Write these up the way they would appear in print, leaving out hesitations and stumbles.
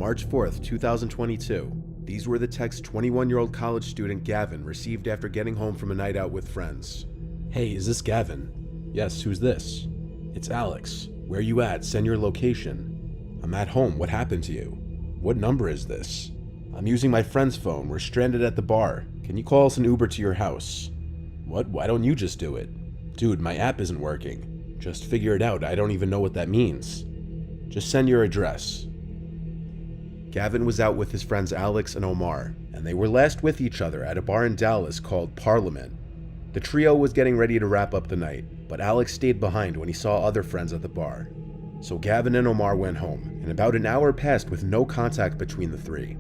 March 4th, 2022, these were the texts 21-year-old college student Gavin received after getting home from a night out with friends. Hey, is this Gavin? Yes, who's this? It's Alex. Where you at? Send your location. I'm at home. What happened to you? What number is this? I'm using my friend's phone. We're stranded at the bar. Can you call us an Uber to your house? What? Why don't you just do it? Dude, my app isn't working. Just figure it out. I don't even know what that means. Just send your address. Gavin was out with his friends Alex and Omar, and they were last with each other at a bar in Dallas called Parliament. The trio was getting ready to wrap up the night, but Alex stayed behind when he saw other friends at the bar. So Gavin and Omar went home, and about an hour passed with no contact between the three.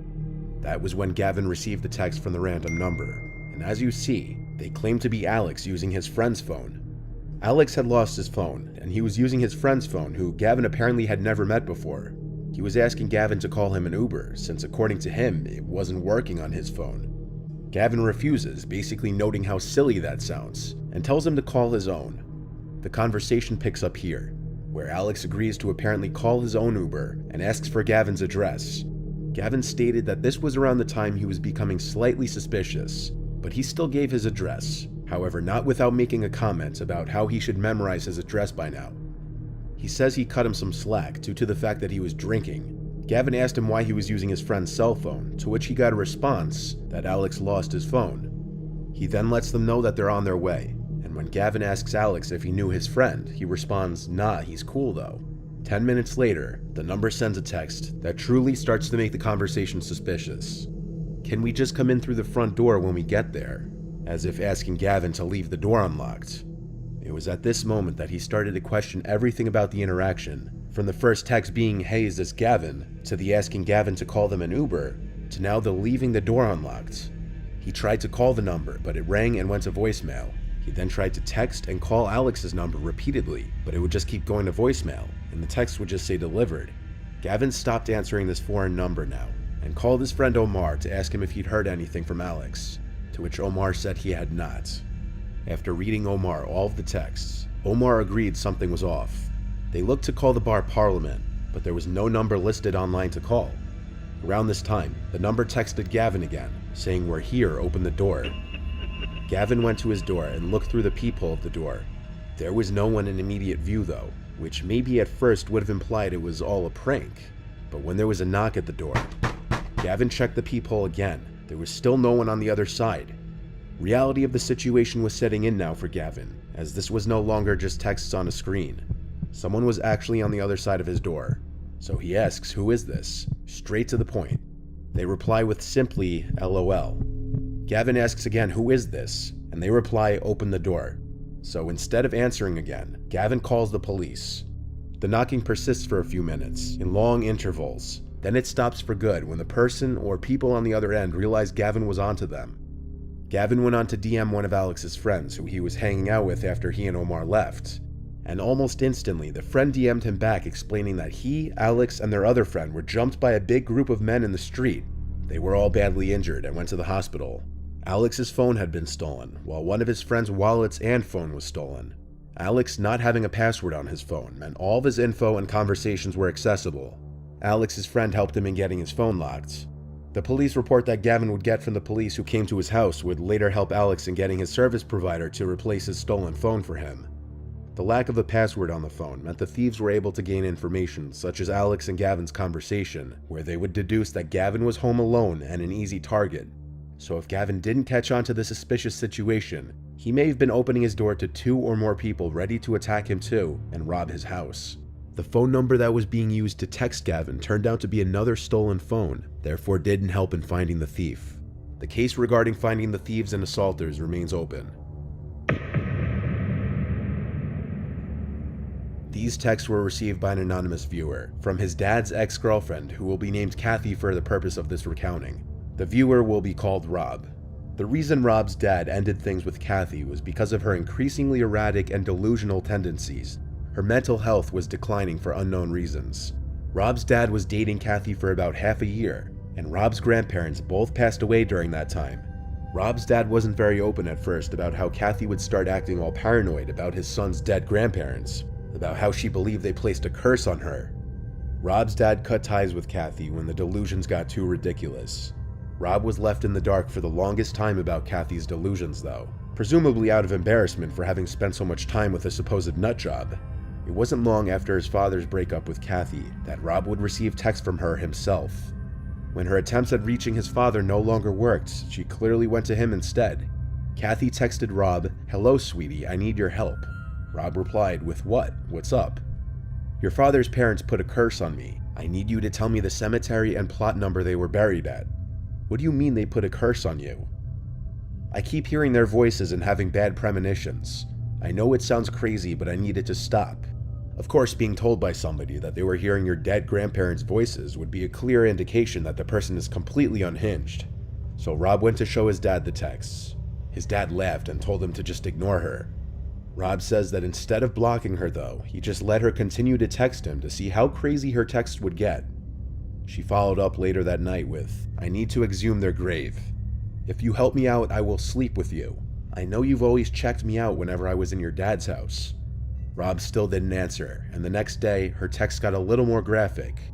That was when Gavin received the text from the random number, and as you see, they claimed to be Alex using his friend's phone. Alex had lost his phone, and he was using his friend's phone, who Gavin apparently had never met before. He was asking Gavin to call him an Uber, since according to him, it wasn't working on his phone. Gavin refuses, basically noting how silly that sounds, and tells him to call his own. The conversation picks up here, where Alex agrees to apparently call his own Uber and asks for Gavin's address. Gavin stated that this was around the time he was becoming slightly suspicious, but he still gave his address, however not without making a comment about how he should memorize his address by now. He says he cut him some slack due to the fact that he was drinking. Gavin asked him why he was using his friend's cell phone, to which he got a response that Alex lost his phone. He then lets them know that they're on their way, and when Gavin asks Alex if he knew his friend, he responds, "Nah, he's cool though." 10 minutes later, the number sends a text that truly starts to make the conversation suspicious. "Can we just come in through the front door when we get there?" As if asking Gavin to leave the door unlocked. It was at this moment that he started to question everything about the interaction, from the first text being, "Hey, is this Gavin?" to the asking Gavin to call them an Uber, to now the leaving the door unlocked. He tried to call the number, but it rang and went to voicemail. He then tried to text and call Alex's number repeatedly, but it would just keep going to voicemail, and the text would just say delivered. Gavin stopped answering this foreign number now, and called his friend Omar to ask him if he'd heard anything from Alex, to which Omar said he had not. After reading Omar all of the texts, Omar agreed something was off. They looked to call the bar Parliament, but there was no number listed online to call. Around this time, the number texted Gavin again, saying, "We're here, open the door." Gavin went to his door and looked through the peephole of the door. There was no one in immediate view though, which maybe at first would have implied it was all a prank. But when there was a knock at the door, Gavin checked the peephole again. There was still no one on the other side. Reality of the situation was setting in now for Gavin, as this was no longer just texts on a screen. Someone was actually on the other side of his door. So he asks, "Who is this?" Straight to the point. They reply with simply, "LOL." Gavin asks again, "Who is this?" And they reply, "Open the door." So instead of answering again, Gavin calls the police. The knocking persists for a few minutes, in long intervals. Then it stops for good when the person or people on the other end realize Gavin was onto them. Gavin went on to DM one of Alex's friends who he was hanging out with after he and Omar left. And almost instantly, the friend DM'd him back explaining that he, Alex, and their other friend were jumped by a big group of men in the street. They were all badly injured and went to the hospital. Alex's phone had been stolen, while one of his friend's wallets and phone was stolen. Alex not having a password on his phone meant all of his info and conversations were accessible. Alex's friend helped him in getting his phone locked. The police report that Gavin would get from the police who came to his house would later help Alex in getting his service provider to replace his stolen phone for him. The lack of a password on the phone meant the thieves were able to gain information such as Alex and Gavin's conversation, where they would deduce that Gavin was home alone and an easy target. So if Gavin didn't catch on to the suspicious situation, he may have been opening his door to 2 or more people ready to attack him too and rob his house. The phone number that was being used to text Gavin turned out to be another stolen phone, therefore didn't help in finding the thief. The case regarding finding the thieves and assaulters remains open. These texts were received by an anonymous viewer, from his dad's ex-girlfriend who will be named Kathy for the purpose of this recounting. The viewer will be called Rob. The reason Rob's dad ended things with Kathy was because of her increasingly erratic and delusional tendencies. Her mental health was declining for unknown reasons. Rob's dad was dating Kathy for about half a year, and Rob's grandparents both passed away during that time. Rob's dad wasn't very open at first about how Kathy would start acting all paranoid about his son's dead grandparents, about how she believed they placed a curse on her. Rob's dad cut ties with Kathy when the delusions got too ridiculous. Rob was left in the dark for the longest time about Kathy's delusions though, presumably out of embarrassment for having spent so much time with a supposed nutjob. It wasn't long after his father's breakup with Kathy that Rob would receive texts from her himself. When her attempts at reaching his father no longer worked, she clearly went to him instead. Kathy texted Rob, "Hello, sweetie, I need your help." Rob replied, "With what? What's up?" "Your father's parents put a curse on me. I need you to tell me the cemetery and plot number they were buried at." "What do you mean they put a curse on you?" "I keep hearing their voices and having bad premonitions. I know it sounds crazy, but I need it to stop." Of course, being told by somebody that they were hearing your dead grandparents' voices would be a clear indication that the person is completely unhinged. So Rob went to show his dad the texts. His dad laughed and told him to just ignore her. Rob says that instead of blocking her though, he just let her continue to text him to see how crazy her text would get. She followed up later that night with, "I need to exhume their grave. If you help me out, I will sleep with you. I know you've always checked me out whenever I was in your dad's house." Rob still didn't answer, and the next day, her text got a little more graphic.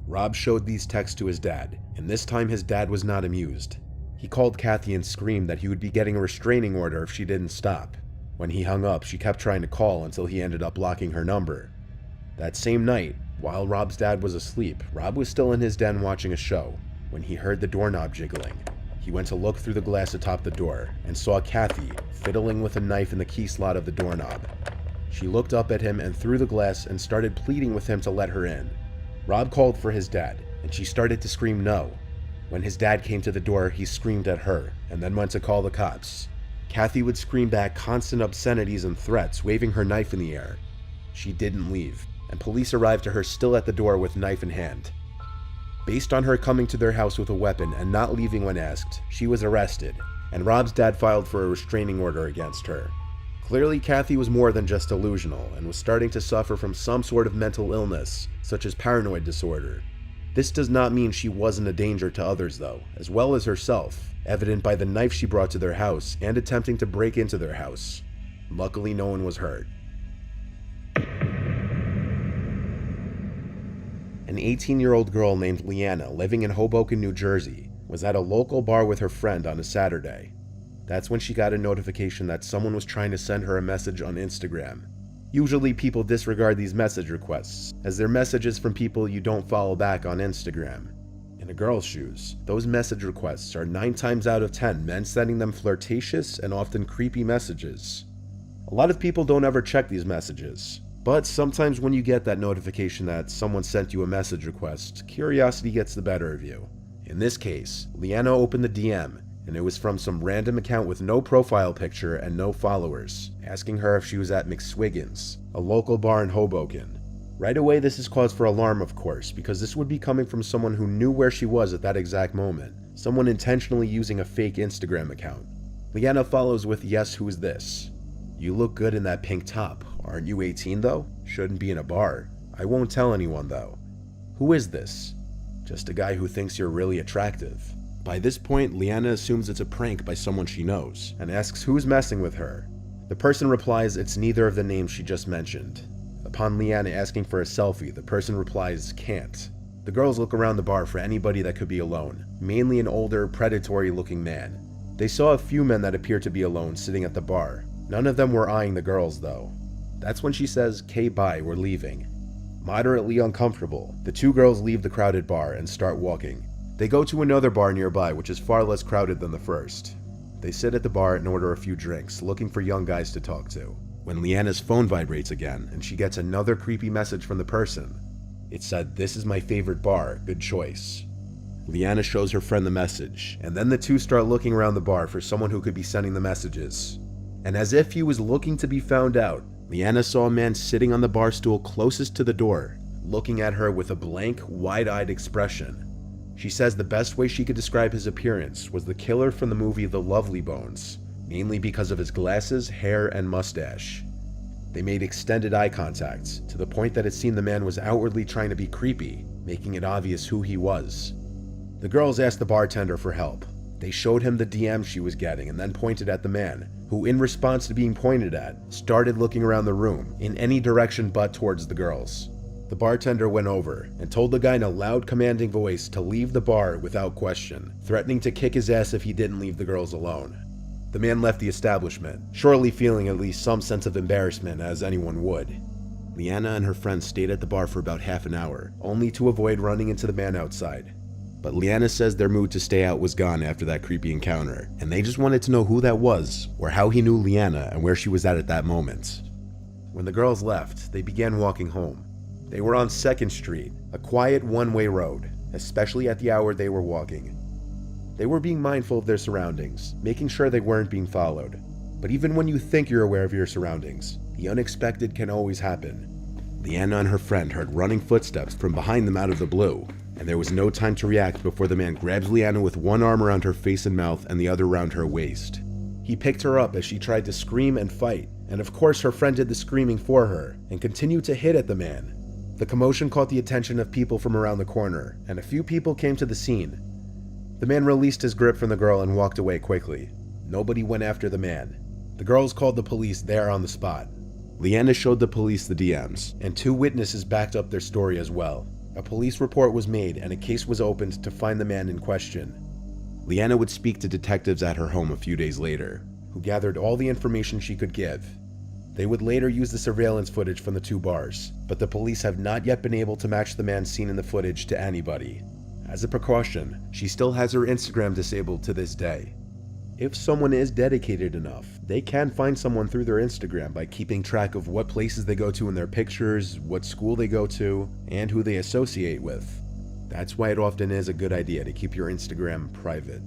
Rob showed these texts to his dad, and this time his dad was not amused. He called Kathy and screamed that he would be getting a restraining order if she didn't stop. When he hung up, she kept trying to call until he ended up blocking her number. That same night, while Rob's dad was asleep, Rob was still in his den watching a show when he heard the doorknob jiggling. He went to look through the glass atop the door and saw Kathy fiddling with a knife in the key slot of the doorknob. She looked up at him and through the glass and started pleading with him to let her in. Rob called for his dad, and she started to scream no. When his dad came to the door, he screamed at her and then went to call the cops. Kathy would scream back constant obscenities and threats, waving her knife in the air. She didn't leave, and police arrived to her still at the door with knife in hand. Based on her coming to their house with a weapon and not leaving when asked, she was arrested, and Rob's dad filed for a restraining order against her. Clearly, Kathy was more than just delusional and was starting to suffer from some sort of mental illness, such as paranoid disorder. This does not mean she wasn't a danger to others though, as well as herself, evident by the knife she brought to their house and attempting to break into their house. Luckily, no one was hurt. An 18-year-old girl named Leanna, living in Hoboken, New Jersey, was at a local bar with her friend on a Saturday. That's when she got a notification that someone was trying to send her a message on Instagram. Usually people disregard these message requests, as they're messages from people you don't follow back on Instagram. In a girl's shoes, those message requests are 9 times out of 10 men sending them flirtatious and often creepy messages. A lot of people don't ever check these messages, but sometimes when you get that notification that someone sent you a message request, curiosity gets the better of you. In this case, Leanna opened the DM, and it was from some random account with no profile picture and no followers, asking her if she was at McSwiggin's, a local bar in Hoboken. Right away, this is cause for alarm, of course, because this would be coming from someone who knew where she was at that exact moment, someone intentionally using a fake Instagram account. Leanna follows with, "Yes, who's this? You look good in that pink top. Aren't you 18 though? Shouldn't be in a bar. I won't tell anyone though. Who is this? Just a guy who thinks you're really attractive." By this point, Leanna assumes it's a prank by someone she knows, and asks who's messing with her. The person replies it's neither of the names she just mentioned. Upon Leanna asking for a selfie, the person replies, "Can't." The girls look around the bar for anybody that could be alone, mainly an older, predatory-looking man. They saw a few men that appeared to be alone sitting at the bar. None of them were eyeing the girls, though. That's when she says, "Okay, bye, we're leaving." Moderately uncomfortable, the two girls leave the crowded bar and start walking. They go to another bar nearby, which is far less crowded than the first. They sit at the bar and order a few drinks, looking for young guys to talk to, when Leanna's phone vibrates again, and she gets another creepy message from the person. It said, "This is my favorite bar, good choice." Leanna shows her friend the message, and then the two start looking around the bar for someone who could be sending the messages. And as if he was looking to be found out, Leanna saw a man sitting on the bar stool closest to the door, looking at her with a blank, wide-eyed expression. She says the best way she could describe his appearance was the killer from the movie The Lovely Bones, mainly because of his glasses, hair, and mustache. They made extended eye contact, to the point that it seemed the man was outwardly trying to be creepy, making it obvious who he was. The girls asked the bartender for help. They showed him the DM she was getting and then pointed at the man, who in response to being pointed at, started looking around the room, in any direction but towards the girls. The bartender went over and told the guy in a loud, commanding voice to leave the bar without question, threatening to kick his ass if he didn't leave the girls alone. The man left the establishment, surely feeling at least some sense of embarrassment, as anyone would. Leanna and her friends stayed at the bar for about half an hour, only to avoid running into the man outside. But Leanna says their mood to stay out was gone after that creepy encounter, and they just wanted to know who that was, or how he knew Leanna and where she was at that moment. When the girls left, they began walking home. They were on 2nd Street, a quiet one-way road, especially at the hour they were walking. They were being mindful of their surroundings, making sure they weren't being followed. But even when you think you're aware of your surroundings, the unexpected can always happen. Leanna and her friend heard running footsteps from behind them out of the blue, and there was no time to react before the man grabs Leanna with one arm around her face and mouth and the other around her waist. He picked her up as she tried to scream and fight, and of course her friend did the screaming for her and continued to hit at the man. The commotion caught the attention of people from around the corner, and a few people came to the scene. The man released his grip from the girl and walked away quickly. Nobody went after the man. The girls called the police there on the spot. Leanna showed the police the DMs, and 2 witnesses backed up their story as well. A police report was made and a case was opened to find the man in question. Leanna would speak to detectives at her home a few days later, who gathered all the information she could give. They would later use the surveillance footage from the 2 bars, but the police have not yet been able to match the man seen in the footage to anybody. As a precaution, she still has her Instagram disabled to this day. If someone is dedicated enough, they can find someone through their Instagram by keeping track of what places they go to in their pictures, what school they go to, and who they associate with. That's why it often is a good idea to keep your Instagram private.